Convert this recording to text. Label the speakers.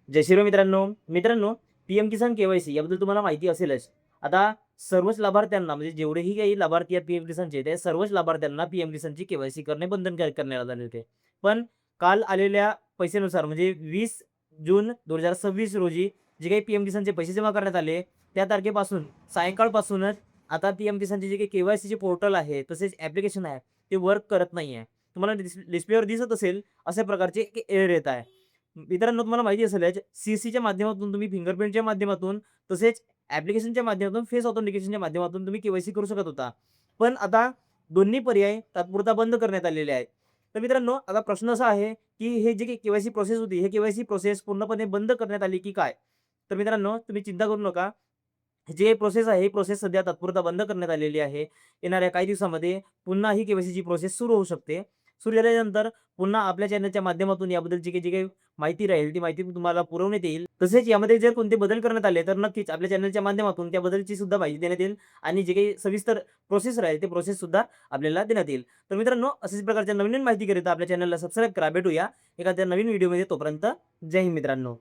Speaker 1: जय श्रीराम मित्रांनो, पीएम किसान केवायसी याबद्दल तुम्हाला माहिती असेलच. आता सर्वच लाभार्थ्यांना म्हणजे जेवढेही काही लाभार्थी आहेत पीएम किसानचे, त्या सर्वच लाभार्थ्यांना पीएम किसानची केवायसी करणे बंधनकारक करण्यात आले होते. पण काल आलेल्या पैशानुसार म्हणजे 20 जून 2026 रोजी जे काही पीएम किसानचे पैसे जमा करण्यात आले, त्या तारखेपासून सायंकाळपासूनच आता पीएम किसानचे जे काही केवायसीचे पोर्टल आहे, तसेच ॲप्लिकेशन आहे, ते वर्क करत नाहीये. तुम्हाला डिस्प्लेवर दिसत असेल अशा प्रकारचे एक एरर येत आहे. मित्रांनो, तुम्हाला माहिती असेलच सीसीच्या माध्यमातून तुम्ही फिंगरप्रिंटच्या माध्यमातून तसेच ॲप्लिकेशनच्या माध्यमातून फेस ऑथेंटिकेशनच्या माध्यमातून तुम्ही केवायसी करू शकत होता. पण आता दोन्ही पर्याय तात्पुरता बंद करण्यात आलेले आहेत. तर मित्रांनो, आता प्रश्न असा आहे, की हे जे काही केवायसी प्रोसेस होती, हे केवायसी प्रोसेस पूर्णपणे बंद करण्यात आली की काय? तर मित्रांनो, तुम्ही चिंता करू नका. जे प्रोसेस आहे, ही प्रोसेस सध्या तात्पुरता बंद करण्यात आलेली आहे. येणाऱ्या काही दिवसामध्ये पुन्हा ही केवायसीची प्रोसेस सुरू होऊ शकते. सुरू झाल्यानंतर पुन्हा आपल्या चॅनलच्या माध्यमातून याबद्दलची जी काही माहिती राहील, ती माहिती तुम्हाला पुरवण्यात येईल. तसेच यामध्ये जर कोणते बदल करण्यात आले, तर नक्कीच आपल्या चॅनलच्या माध्यमातून त्याबद्दलची सुद्धा माहिती देण्यात येईल आणि जे काही सविस्तर प्रोसेस राहील, ते प्रोसेस सुद्धा आपल्याला देण्यात येईल. तर मित्रांनो, अशाच प्रकारच्या नवीन माहितीकरिता आपल्या चॅनलला सबस्क्राईब करा. भेटूया एखाद्या नवीन व्हिडिओमध्ये. तोपर्यंत जय हिंद मित्रांनो.